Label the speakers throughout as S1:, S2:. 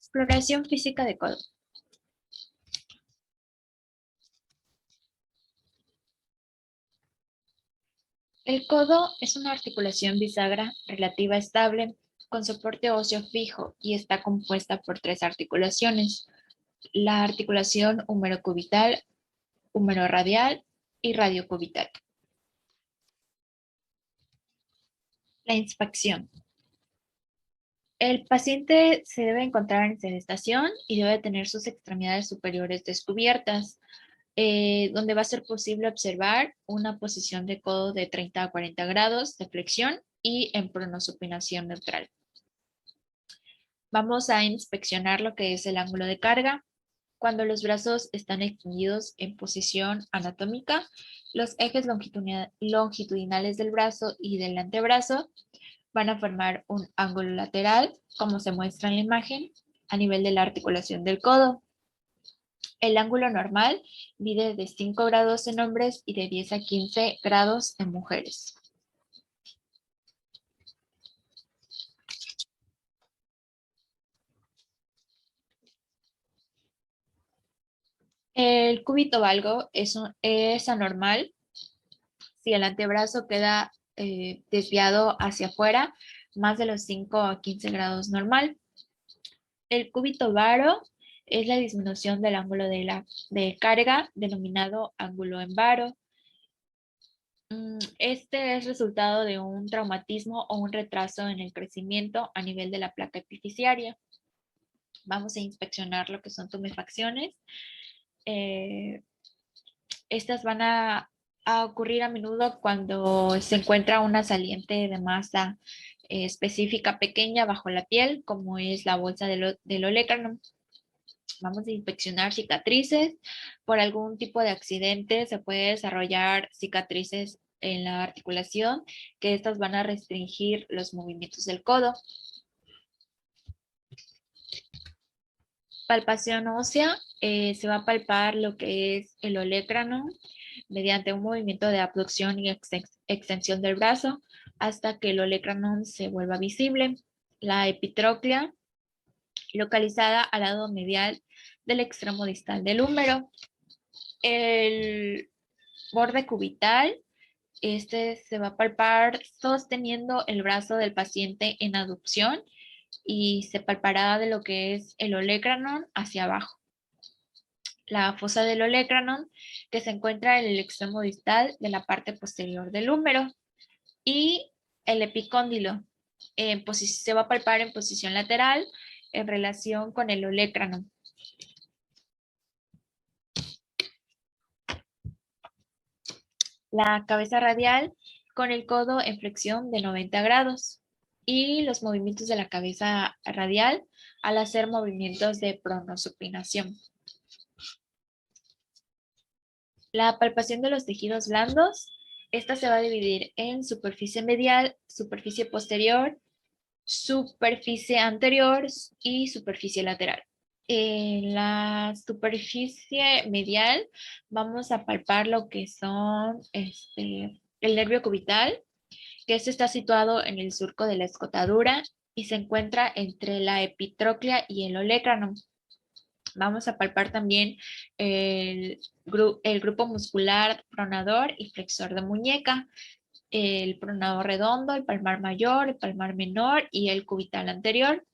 S1: Exploración física de codo. El codo es una articulación bisagra relativa estable con soporte óseo fijo y está compuesta por tres articulaciones: la articulación húmero-cubital, húmero-radial y radiocubital. La inspección. El paciente se debe encontrar en sedestación y debe tener sus extremidades superiores descubiertas, donde va a ser posible observar una posición de codo de 30 a 40 grados de flexión y en pronosupinación neutral. Vamos a inspeccionar lo que es el ángulo de carga. Cuando los brazos están extendidos en posición anatómica, los ejes longitudinales del brazo y del antebrazo van a formar un ángulo lateral, como se muestra en la imagen, a nivel de la articulación del codo. El ángulo normal mide de 5 grados en hombres y de 10 a 15 grados en mujeres. El cúbito valgo es anormal si el antebrazo queda desviado hacia afuera, más de los 5 a 15 grados normal. El cúbito varo es la disminución del ángulo de carga, denominado ángulo en varo. Este es resultado de un traumatismo o un retraso en el crecimiento a nivel de la placa epifisiaria. Vamos a inspeccionar lo que son tumefacciones. Estas van a ocurrir a menudo cuando se encuentra una saliente de masa específica pequeña bajo la piel, como es la bolsa del olecranon. Vamos a inspeccionar cicatrices. Por algún tipo de accidente se puede desarrollar cicatrices en la articulación, que estas van a restringir los movimientos del codo. Palpación ósea. Se va a palpar lo que es el olecranon mediante un movimiento de abducción y extensión del brazo hasta que el olecranon se vuelva visible. La epitróclea, localizada al lado medial del extremo distal del húmero. El borde cubital, este se va a palpar sosteniendo el brazo del paciente en aducción y se palpará de lo que es el olecranon hacia abajo. La fosa del olecranon, que se encuentra en el extremo distal de la parte posterior del húmero. Y el epicóndilo, se va a palpar en posición lateral en relación con el olecranon. La cabeza radial con el codo en flexión de 90 grados y los movimientos de la cabeza radial al hacer movimientos de pronosupinación. La palpación de los tejidos blandos, esta se va a dividir en superficie medial, superficie posterior, superficie anterior y superficie lateral. En la superficie medial vamos a palpar lo que son el nervio cubital, que este está situado en el surco de la escotadura y se encuentra entre la epitróclea y el olecranon. Vamos a palpar también el grupo muscular pronador y flexor de muñeca, el pronador redondo, el palmar mayor, el palmar menor y el cubital anterior.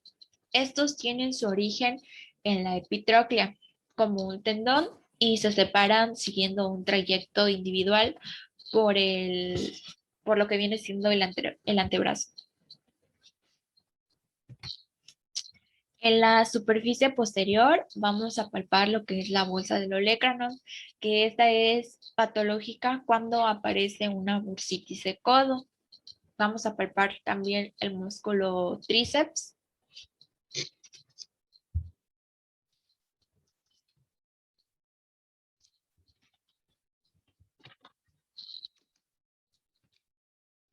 S1: Estos tienen su origen en la epitróclea como un tendón y se separan siguiendo un trayecto individual por lo que viene siendo el antebrazo. En la superficie posterior vamos a palpar lo que es la bolsa del olecranon, que esta es patológica cuando aparece una bursitis de codo. Vamos a palpar también el músculo tríceps.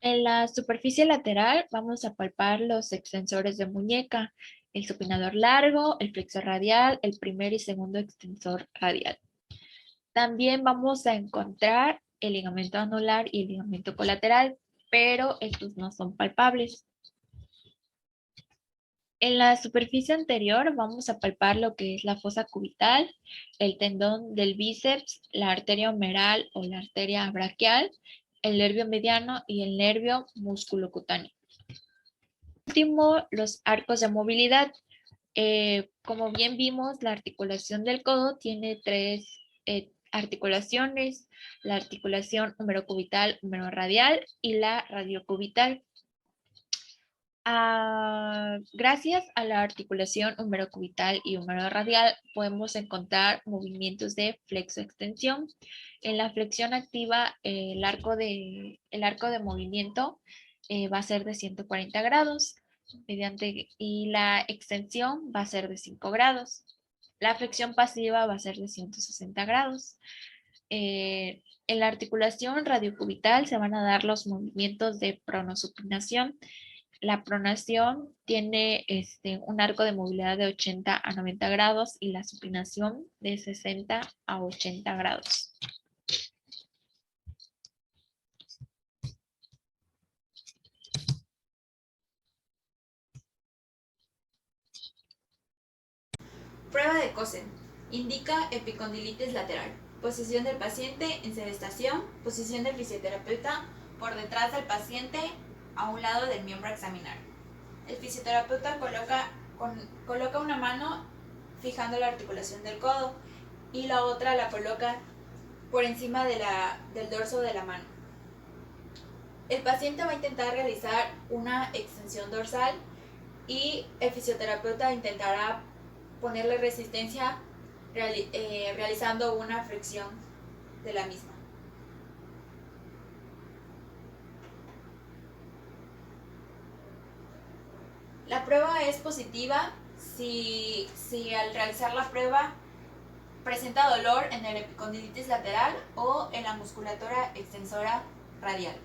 S1: En la superficie lateral vamos a palpar los extensores de muñeca, el supinador largo, el flexor radial, el primer y segundo extensor radial. También vamos a encontrar el ligamento anular y el ligamento colateral, pero estos no son palpables. En la superficie anterior vamos a palpar lo que es la fosa cubital, el tendón del bíceps, la arteria humeral o la arteria braquial, el nervio mediano y el nervio musculocutáneo. Último, los arcos de movilidad. Como bien vimos, la articulación del codo tiene tres articulaciones, la articulación humerocubital, humeroradial y la radiocubital. Gracias a la articulación humerocubital y humeroradial podemos encontrar movimientos de flexoextensión. En la flexión activa, el arco de movimiento va a ser de 140 grados y la extensión va a ser de 5 grados. La flexión pasiva va a ser de 160 grados. En la articulación radiocubital se van a dar los movimientos de pronosupinación. La pronación tiene un arco de movilidad de 80 a 90 grados y la supinación de 60 a 80 grados.
S2: Prueba de Cosen. Indica epicondilitis lateral. Posición del paciente en sedestación. Posición del fisioterapeuta por detrás del paciente a un lado del miembro a examinar. El fisioterapeuta coloca una mano fijando la articulación del codo y la otra la coloca por encima del dorso de la mano. El paciente va a intentar realizar una extensión dorsal y el fisioterapeuta intentará ponerle resistencia realizando una flexión de la misma. La prueba es positiva si al realizar la prueba presenta dolor en el epicondilitis lateral o en la musculatura extensora radial.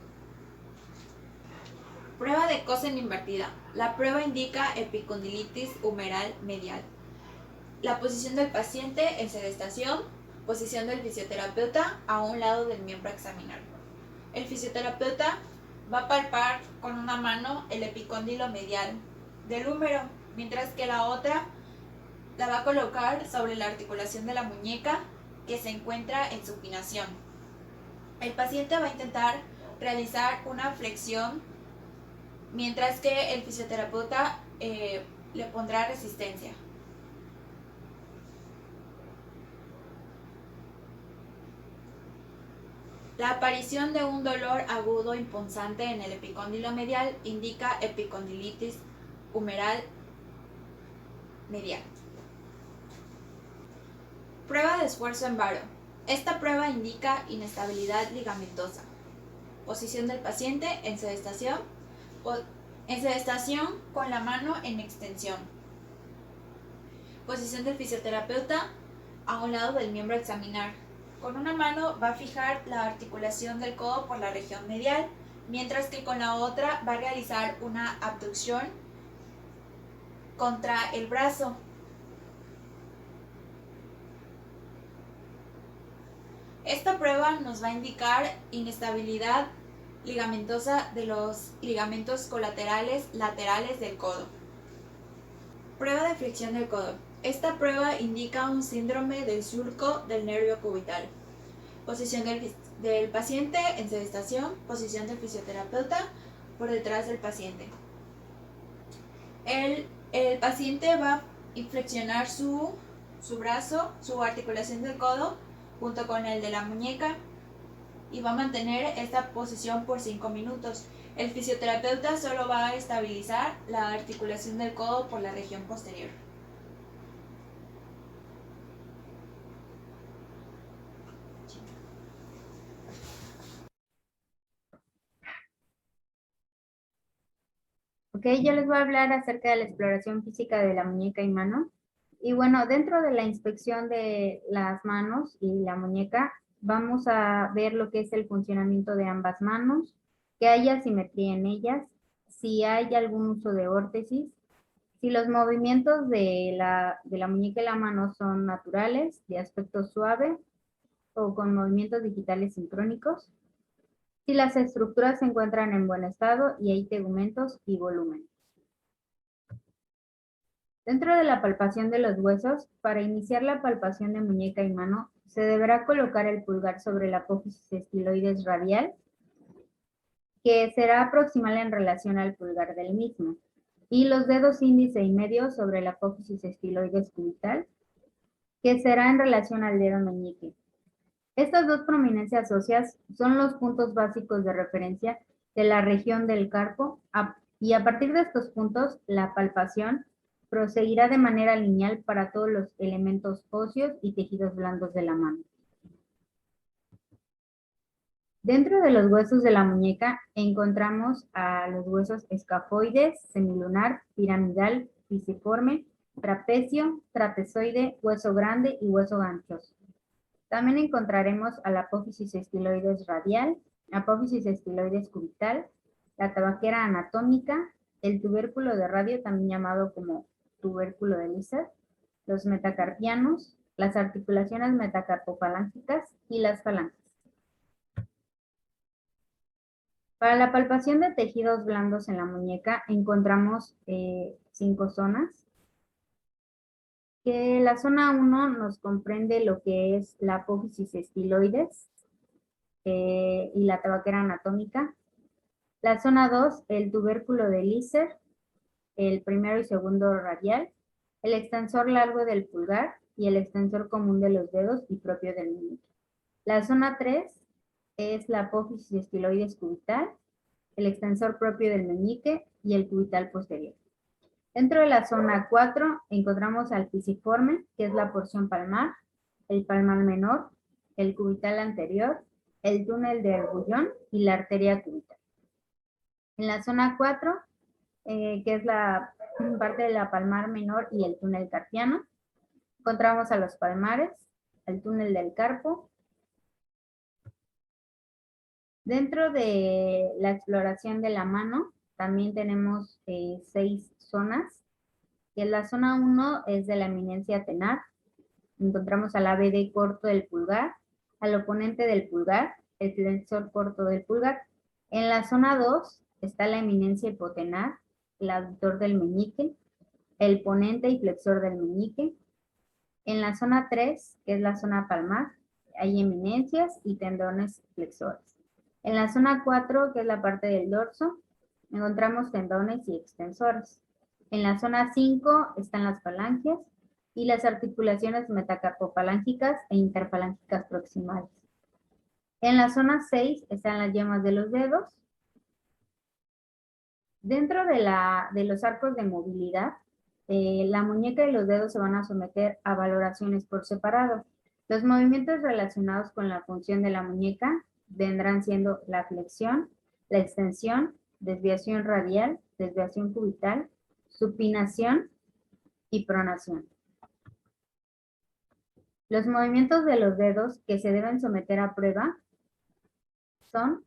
S2: Prueba de Cosen invertida. La prueba indica epicondilitis humeral medial. La posición del paciente en sedestación, posición del fisioterapeuta a un lado del miembro a examinar. El fisioterapeuta va a palpar con una mano el epicóndilo medial del húmero, mientras que la otra la va a colocar sobre la articulación de la muñeca que se encuentra en supinación. El paciente va a intentar realizar una flexión, mientras que el fisioterapeuta le pondrá resistencia. La aparición de un dolor agudo impunzante en el epicóndilo medial indica epicondilitis humeral medial. Prueba de esfuerzo en varo. Esta prueba indica inestabilidad ligamentosa. Posición del paciente en sedestación con la mano en extensión. Posición del fisioterapeuta a un lado del miembro a examinar. Con una mano va a fijar la articulación del codo por la región medial, mientras que con la otra va a realizar una abducción contra el brazo. Esta prueba nos va a indicar inestabilidad ligamentosa de los ligamentos colaterales laterales del codo. Prueba de flexión del codo. Esta prueba indica un síndrome del surco del nervio cubital. Posición del paciente en sedestación, posición del fisioterapeuta por detrás del paciente. El paciente va a flexionar su brazo, su articulación del codo, junto con el de la muñeca, y va a mantener esta posición por 5 minutos. El fisioterapeuta solo va a estabilizar la articulación del codo por la región posterior.
S3: Ok, yo les voy a hablar acerca de la exploración física de la muñeca y mano. Y bueno, dentro de la inspección de las manos y la muñeca, vamos a ver lo que es el funcionamiento de ambas manos, que haya simetría en ellas, si hay algún uso de órtesis, si los movimientos de la muñeca y la mano son naturales, de aspecto suave o con movimientos digitales sincrónicos, si las estructuras se encuentran en buen estado y hay tegumentos y volumen. Dentro de la palpación de los huesos, para iniciar la palpación de muñeca y mano, se deberá colocar el pulgar sobre la apófisis estiloides radial, que será proximal en relación al pulgar del mismo, y los dedos índice y medio sobre la apófisis estiloides cubital, que será en relación al dedo meñique. Estas dos prominencias óseas son los puntos básicos de referencia de la región del carpo, y a partir de estos puntos, la palpación proseguirá de manera lineal para todos los elementos óseos y tejidos blandos de la mano. Dentro de los huesos de la muñeca encontramos a los huesos escafoides, semilunar, piramidal, pisiforme, trapecio, trapezoide, hueso grande y hueso ganchoso. También encontraremos a la apófisis estiloides radial, apófisis estiloides cubital, la tabaquera anatómica, el tubérculo de radio, también llamado como tubérculo de Lisser, los metacarpianos, las articulaciones metacarpofalángicas y las falanges. Para la palpación de tejidos blandos en la muñeca encontramos 5 zonas. Que la zona 1 nos comprende lo que es la apófisis estiloides y la tabaquera anatómica. La zona 2, el tubérculo de Lisser, el primero y segundo radial, el extensor largo del pulgar y el extensor común de los dedos y propio del meñique. La zona 3 es la apófisis estiloides cubital, el extensor propio del meñique y el cubital posterior. Dentro de la zona 4 encontramos al pisiforme, que es la porción palmar, el palmar menor, el cubital anterior, el túnel de Argullón y la arteria cubital. En la zona 4, que es la parte de la palmar menor y el túnel carpiano, encontramos a los palmares, el túnel del carpo. Dentro de la exploración de la mano, también tenemos 6 zonas. Que la zona 1 es de la eminencia tenar. Encontramos al ABD corto del pulgar, al oponente del pulgar, el flexor corto del pulgar. En la zona 2 está la eminencia hipotenar, el aductor del meñique, el ponente y flexor del meñique. En la zona 3, que es la zona palmar, hay eminencias y tendones flexores. En la zona 4, que es la parte del dorso, encontramos tendones y extensores. En la zona 5 están las falanges y las articulaciones metacarpofalángicas e interfalángicas proximales. En la zona 6 están las yemas de los dedos. Dentro de los arcos de movilidad, la muñeca y los dedos se van a someter a valoraciones por separado. Los movimientos relacionados con la función de la muñeca vendrán siendo la flexión, la extensión, desviación radial, desviación cubital, supinación y pronación. Los movimientos de los dedos que se deben someter a prueba son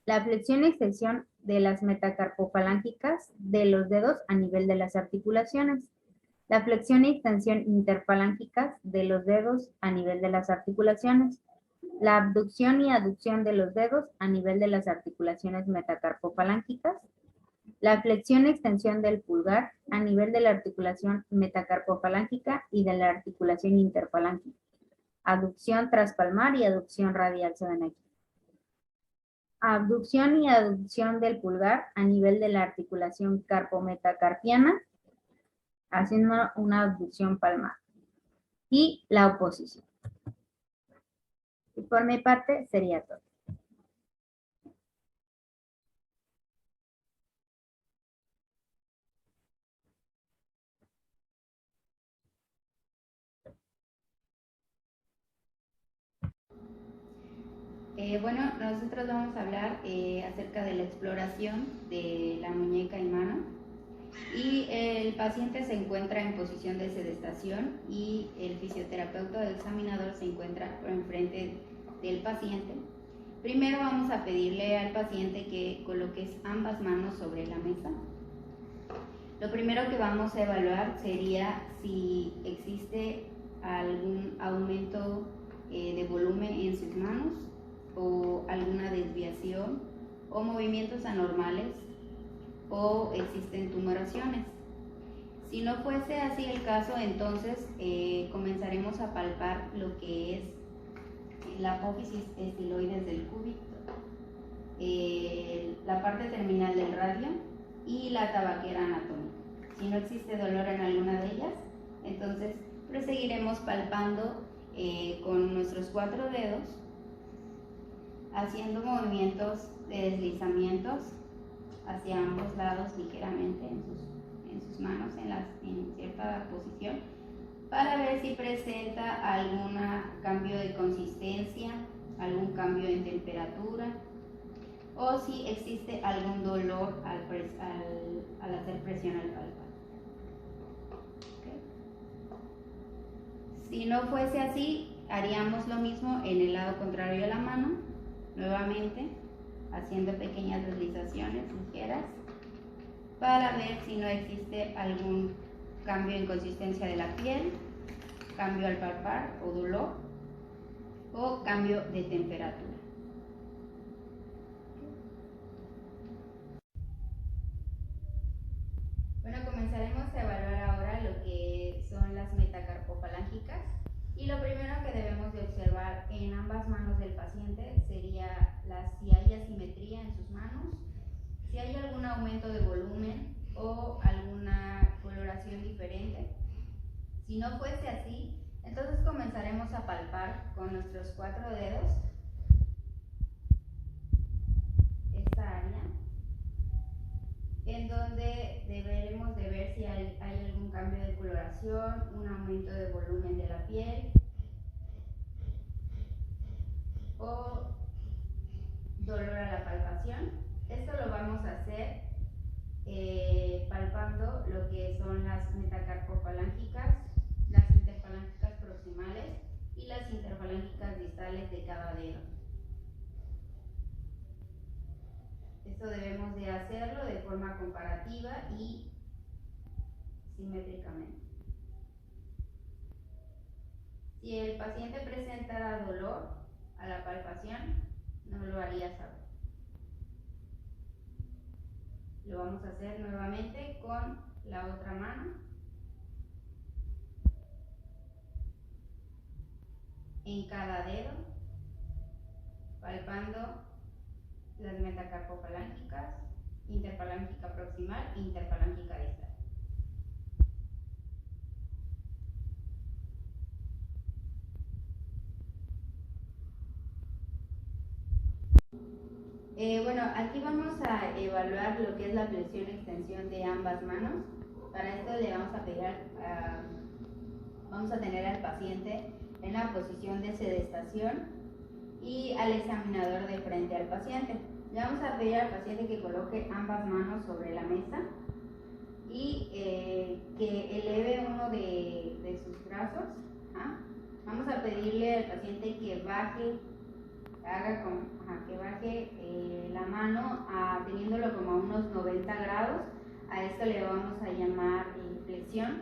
S3: la flexión y extensión de las metacarpofalángicas de los dedos a nivel de las articulaciones, la flexión y extensión interfalángicas de los dedos a nivel de las articulaciones, la abducción y aducción de los dedos a nivel de las articulaciones metacarpofalángicas, la flexión y extensión del pulgar a nivel de la articulación metacarpofalángica y de la articulación interfalángica. Aducción traspalmar y aducción radial se ven aquí. Abducción y aducción del pulgar a nivel de la articulación carpometacarpiana, haciendo una abducción palmar. Y la oposición. Y por mi parte sería todo.
S4: Bueno, nosotros vamos a hablar acerca de la exploración de la muñeca y mano. Y el paciente se encuentra en posición de sedestación y el fisioterapeuta o examinador se encuentra enfrente del paciente. Primero vamos a pedirle al paciente que coloques ambas manos sobre la mesa. Lo primero que vamos a evaluar sería si existe algún aumento de volumen en sus manos o alguna desviación o movimientos anormales o existen tumoraciones. Si no fuese así el caso, entonces comenzaremos a palpar lo que es la apófisis estiloides del cúbito, la parte terminal del radio y la tabaquera anatómica. Si no existe dolor en alguna de ellas, entonces proseguiremos palpando con nuestros 4 dedos, haciendo movimientos de deslizamientos hacia ambos lados ligeramente en sus manos en cierta posición, para ver si presenta algún cambio de consistencia, algún cambio en temperatura, o si existe algún dolor al hacer presión al palpar. ¿Okay? Si no fuese así, haríamos lo mismo en el lado contrario de la mano, nuevamente haciendo pequeñas deslizaciones ligeras para ver si no existe algún cambio en consistencia de la piel, cambio al palpar o dolor, o cambio de temperatura. Bueno, comenzaremos a evaluar ahora lo que son las metacarpofalángicas, y lo primero que debemos de observar en ambas manos del paciente sería si hay asimetría en sus manos, si hay algún aumento de volumen o alguna coloración diferente. Si no fuese así, entonces comenzaremos a palpar con nuestros 4 dedos esta área, en donde deberemos de ver si hay algún cambio de coloración, un aumento de volumen de la piel o dolor a la palpación. Esto lo vamos a hacer palpando lo que son las metacarpofalángicas, las interfalángicas proximales y las interfalángicas distales de cada dedo. Esto debemos de hacerlo de forma comparativa y simétricamente. Si el paciente presenta dolor a la palpación, no lo haría saber. Lo vamos a hacer nuevamente con la otra mano. En cada dedo, palpando las metacarpofalángicas, interfalángica proximal e interfalángica distal. Bueno, aquí vamos a evaluar lo que es la flexión y extensión de ambas manos. Para esto le vamos a pedir vamos a tener al paciente en la posición de sedestación y al examinador de frente al paciente. Le vamos a pedir al paciente que coloque ambas manos sobre la mesa y que eleve uno de sus brazos. Vamos a pedirle al paciente que baje, que baje la mano teniéndolo como a unos 90 grados. A esto le vamos a llamar flexión.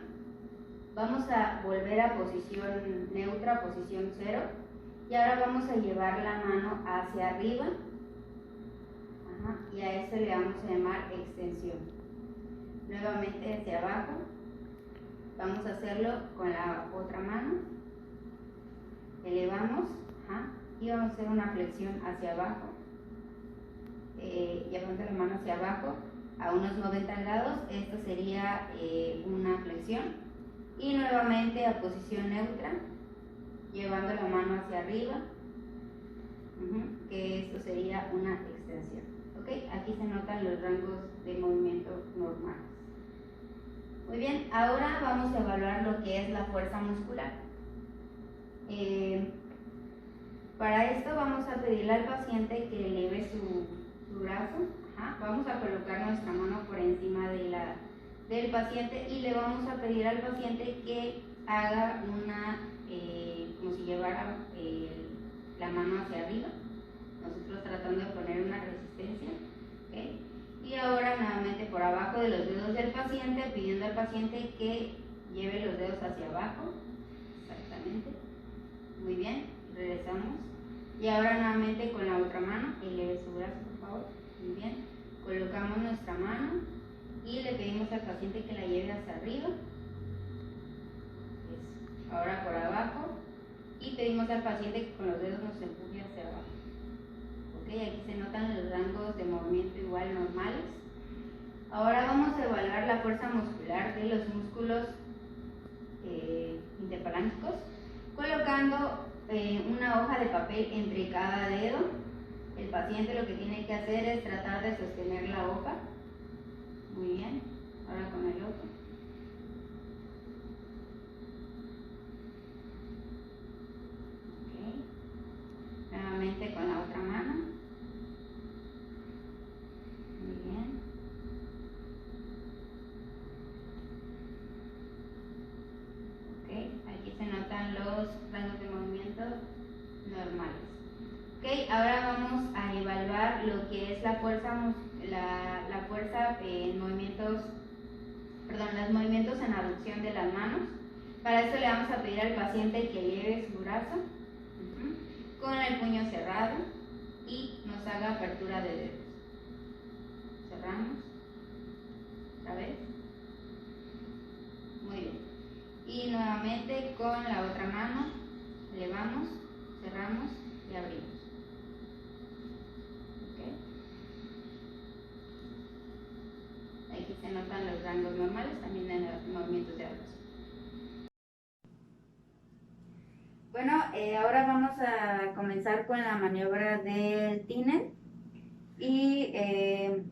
S4: Vamos a volver a posición neutra, posición 0, y ahora vamos a llevar la mano hacia arriba, y a esto le vamos a llamar extensión. Nuevamente hacia abajo, vamos a hacerlo con la otra mano, elevamos, y vamos a hacer una flexión hacia abajo, llevando la mano hacia abajo a unos 90 grados, esto sería una flexión. Y nuevamente a posición neutra, llevando la mano hacia arriba, que esto sería una extensión. ¿Okay? Aquí se notan los rangos de movimiento normales. Muy bien, ahora vamos a evaluar lo que es la fuerza muscular. Para esto vamos a pedirle al paciente que eleve su brazo. Vamos a colocar nuestra mano por encima del paciente y le vamos a pedir al paciente que haga como si llevara la mano hacia arriba, nosotros tratando de poner una resistencia. ¿Okay? Y ahora nuevamente por abajo de los dedos del paciente, pidiendo al paciente que lleve los dedos hacia abajo, exactamente. Muy bien, regresamos. Y ahora nuevamente con la otra mano, eleve su brazo por favor. Muy bien, colocamos nuestra mano y le pedimos al paciente que la lleve hacia arriba, ahora por abajo, y pedimos al paciente que con los dedos nos empuje hacia abajo. Ok, aquí se notan los rangos de movimiento igual normales. Ahora vamos a evaluar la fuerza muscular de los músculos interfalángicos, colocando una hoja de papel entre cada dedo. El paciente lo que tiene que hacer es tratar de sostener la hoja. Muy bien, ahora con el otro. Okay. Nuevamente con la otra mano. Muy bien. Okay. Aquí se notan los rangos de movimiento normales. Okay. Ahora vamos a evaluar lo que es la fuerza en movimientos, los movimientos en aducción de las manos. Para esto le vamos a pedir al paciente que eleve su brazo con el puño cerrado y nos haga apertura de dedos. Cerramos. ¿Otra vez? Muy bien. Y nuevamente con la otra mano elevamos, cerramos y abrimos. Aquí se notan los rangos normales también en los movimientos de aducción. Bueno, ahora vamos a comenzar con la maniobra del Tinel y en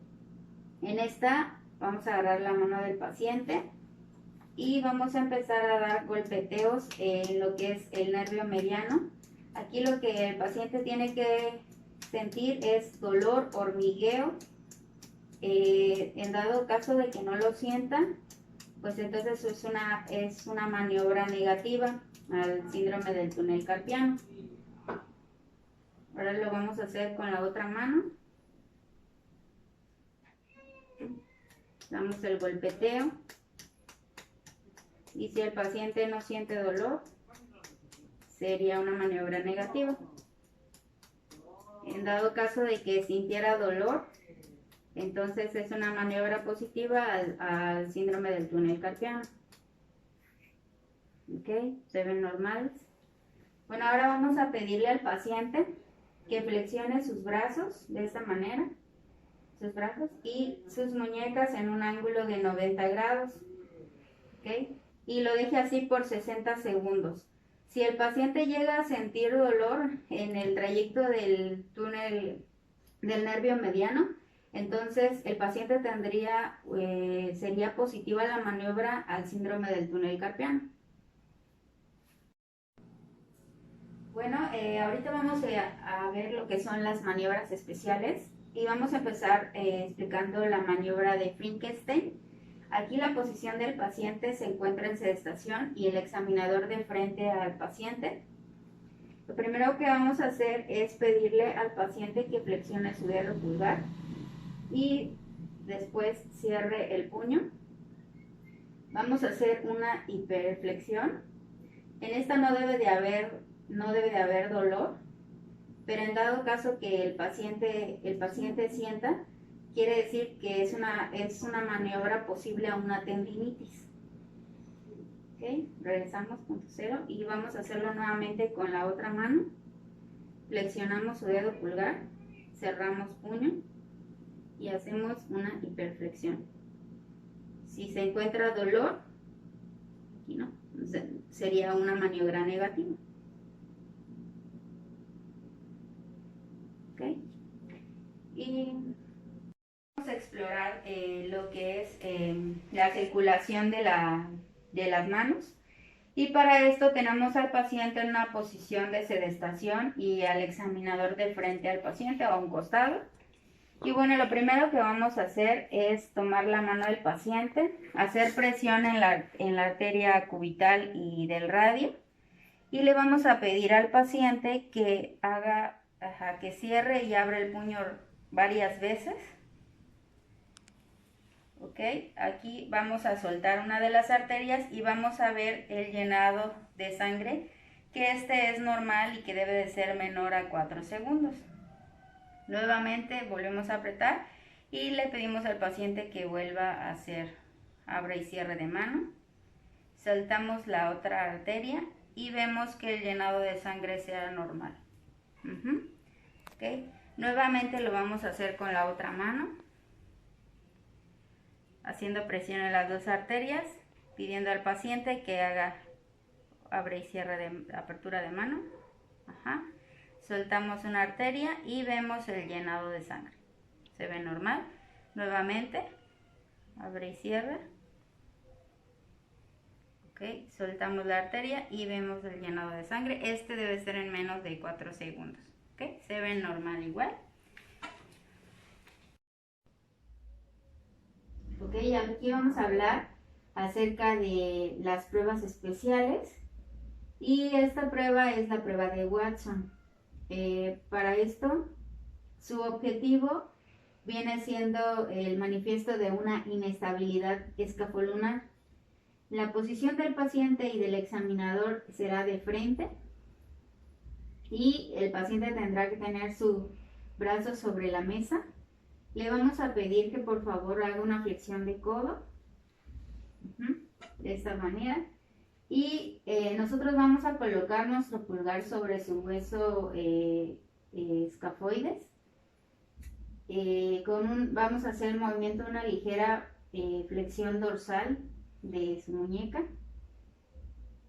S4: esta vamos a agarrar la mano del paciente y vamos a empezar a dar golpeteos en lo que es el nervio mediano. Aquí lo que el paciente tiene que sentir es dolor, hormigueo. En dado caso de que no lo sientan, pues entonces es una maniobra negativa al síndrome del túnel carpiano. Ahora lo vamos a hacer con la otra mano. Damos el golpeteo. Y si el paciente no siente dolor, sería una maniobra negativa. En dado caso de que sintiera dolor, entonces es una maniobra positiva al síndrome del túnel carpiano. Ok, se ven normales. Bueno, ahora vamos a pedirle al paciente que flexione sus brazos de esta manera, sus brazos y sus muñecas en un ángulo de 90 grados. Ok, y lo deje así por 60 segundos. Si el paciente llega a sentir dolor en el trayecto del túnel del nervio mediano, entonces el paciente sería positiva la maniobra al síndrome del túnel carpiano. Bueno, ahorita vamos a ver lo que son las maniobras especiales y vamos a empezar explicando la maniobra de Finkelstein. Aquí la posición del paciente se encuentra en sedestación y el examinador de frente al paciente. Lo primero que vamos a hacer es pedirle al paciente que flexione su dedo pulgar y después cierre el puño. Vamos a hacer una hiperflexión. En esta no debe de haber dolor, pero en dado caso que el paciente sienta, quiere decir que es una maniobra posible a una tendinitis. Ok, regresamos punto cero y vamos a hacerlo nuevamente con la otra mano. Flexionamos su dedo pulgar, cerramos puño y hacemos una hiperflexión. Si se encuentra dolor, aquí no, sería una maniobra negativa. Okay. Y vamos a explorar lo que es la circulación de las manos. Y para esto tenemos al paciente en una posición de sedestación y al examinador de frente al paciente o a un costado. Y bueno, lo primero que vamos a hacer es tomar la mano del paciente, hacer presión en la arteria cubital y del radio. Y le vamos a pedir al paciente que que cierre y abra el puño varias veces. Ok, aquí vamos a soltar una de las arterias y vamos a ver el llenado de sangre, que este es normal y que debe de ser menor a 4 segundos. Nuevamente volvemos a apretar y le pedimos al paciente que vuelva a hacer abre y cierre de mano. Saltamos la otra arteria y vemos que el llenado de sangre sea normal. Okay. Nuevamente lo vamos a hacer con la otra mano, haciendo presión en las dos arterias, pidiendo al paciente que haga abre y cierre de apertura de mano. Soltamos una arteria y vemos el llenado de sangre. Se ve normal. Nuevamente, abre y cierre. Okay. Soltamos la arteria y vemos el llenado de sangre. Este debe ser en menos de 4 segundos. Okay. Se ve normal igual. Ok, aquí vamos a hablar acerca de las pruebas especiales. Y esta prueba es la prueba de Watson. Para esto, su objetivo viene siendo el manifiesto de una inestabilidad escapolunar. La posición del paciente y del examinador será de frente y el paciente tendrá que tener su brazo sobre la mesa. Le vamos a pedir que por favor haga una flexión de codo, de esta manera. Y nosotros vamos a colocar nuestro pulgar sobre su hueso escafoides. Vamos a hacer el movimiento de una ligera flexión dorsal de su muñeca.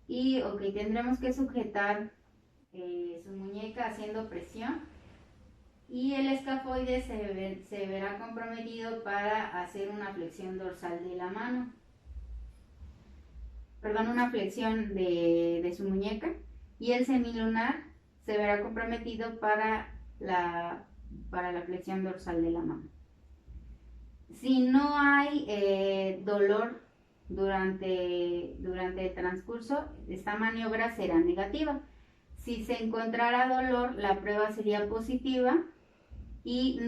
S4: Y tendremos que sujetar su muñeca haciendo presión. Y el escafoide se verá comprometido para hacer una flexión dorsal de la mano. Una flexión de su muñeca, y el semilunar se verá comprometido para la flexión dorsal de la mano. Si no hay dolor durante el transcurso, esta maniobra será negativa. Si se encontrara dolor, la prueba sería positiva y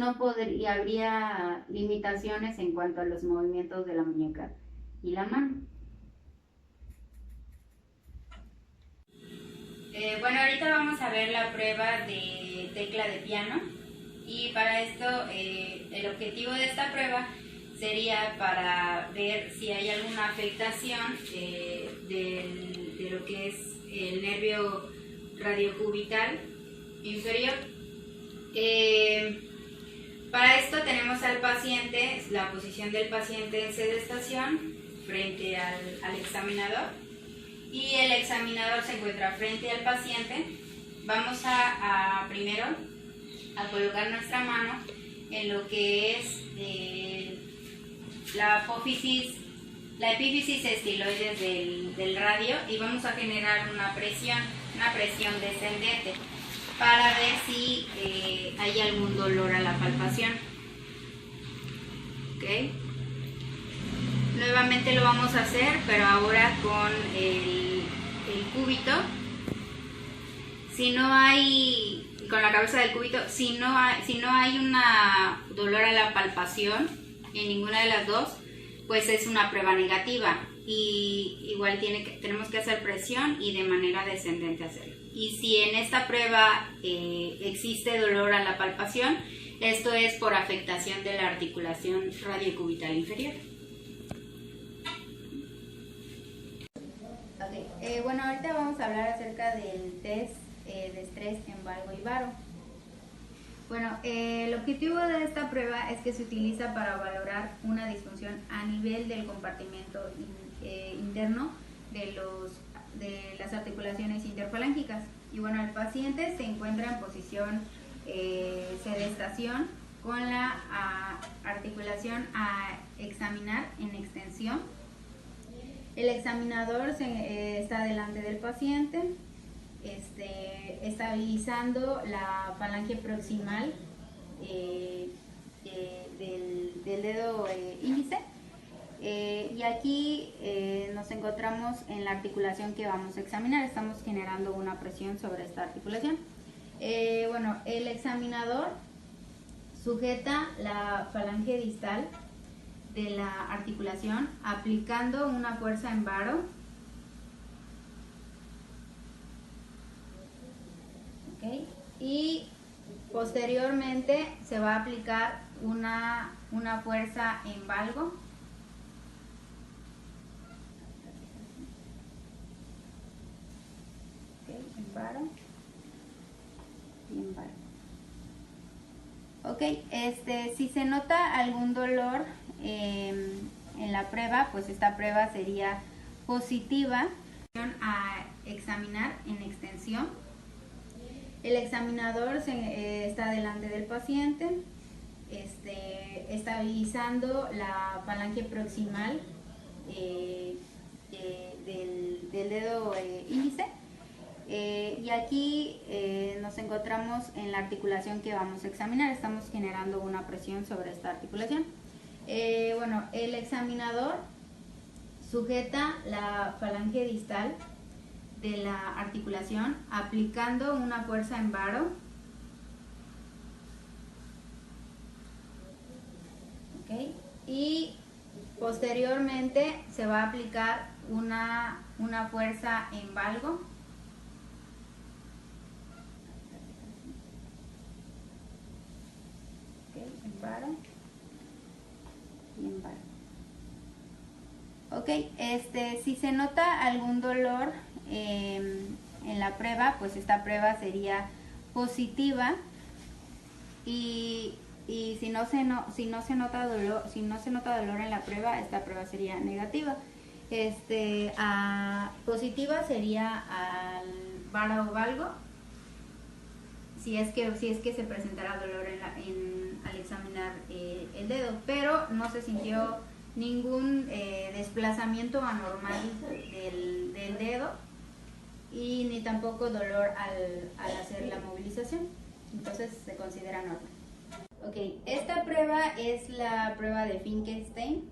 S4: habría limitaciones en cuanto a los movimientos de la muñeca y la mano. Bueno, ahorita vamos a ver la prueba de tecla de piano, y para esto el objetivo de esta prueba sería para ver si hay alguna afectación de lo que es el nervio radiocubital inferior. Para esto tenemos al paciente, la posición del paciente en sedestación frente al examinador, y el examinador se encuentra frente al paciente. Vamos primero a colocar nuestra mano en lo que es la epífisis estiloides del radio, y vamos a generar una presión descendente para ver si hay algún dolor a la palpación. Okay. Nuevamente lo vamos a hacer, pero ahora con el cúbito. Con la cabeza del cúbito, si no hay una dolor a la palpación en ninguna de las dos, pues es una prueba negativa, y igual tenemos que hacer presión y de manera descendente hacerlo. Y si en esta prueba existe dolor a la palpación, esto es por afectación de la articulación radiocubital inferior. Bueno, ahorita vamos a hablar acerca del test de estrés en valgo y varo. Bueno, el objetivo de esta prueba es que se utiliza para valorar una disfunción a nivel del compartimento interno de las articulaciones interfalángicas. Y bueno, el paciente se encuentra en posición sedestación con la articulación a examinar en extensión. El examinador está delante del paciente, estabilizando la falange proximal del dedo índice, y aquí nos encontramos en la articulación que vamos a examinar. Estamos generando una presión sobre esta articulación. Bueno, el examinador sujeta la falange distal de la articulación aplicando una fuerza en varo. Okay. Y Posteriormente se va a aplicar una fuerza en valgo. En varo y en valgo. Ok, si se nota algún dolor en la prueba, pues esta prueba sería positiva. A examinar en extensión. El examinador está delante del paciente, estabilizando la falange proximal del dedo índice. Y aquí nos encontramos en la articulación que vamos a examinar. Estamos generando una presión sobre esta articulación. Bueno, el examinador sujeta la falange distal de la articulación aplicando una fuerza en varo. Okay. Y posteriormente se va a aplicar una fuerza en valgo. Okay, en varo y en valgo. Ok, si se nota algún dolor en la prueba, pues esta prueba sería positiva, y si no se nota dolor en la prueba, esta prueba sería negativa. Positiva sería al varo o valgo, si es que se presentara dolor al examinar el dedo, pero no se sintió ningún desplazamiento anormal del dedo y ni tampoco dolor al hacer la movilización, entonces se considera normal. Ok, esta prueba es la prueba de Finkelstein.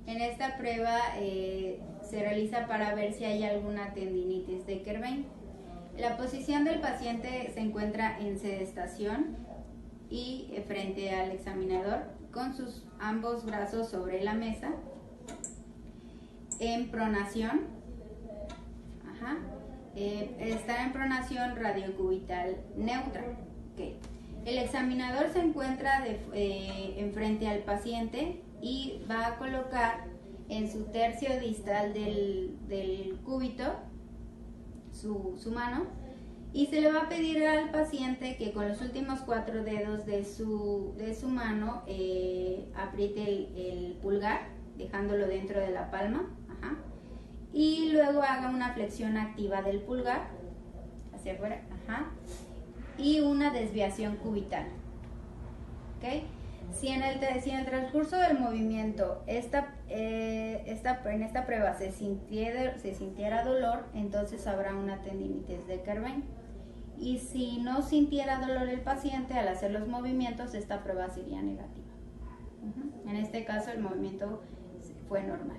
S4: En esta prueba se realiza para ver si hay alguna tendinitis de Kerbein. La posición del paciente se encuentra en sedestación y frente al examinador, con sus ambos brazos sobre la mesa, en pronación. Está en pronación radiocubital neutra. Okay. El examinador se encuentra enfrente al paciente y va a colocar en su tercio distal del cúbito su mano, y se le va a pedir al paciente que con los últimos 4 dedos de su mano apriete el pulgar, dejándolo dentro de la palma, y luego haga una flexión activa del pulgar hacia afuera, y una desviación cubital. ¿Okay? Si en el transcurso del movimiento en esta prueba se sintiera dolor, entonces habrá una tendinitis de Kerbein. Y si no sintiera dolor el paciente al hacer los movimientos, esta prueba sería negativa. En este caso el movimiento fue normal.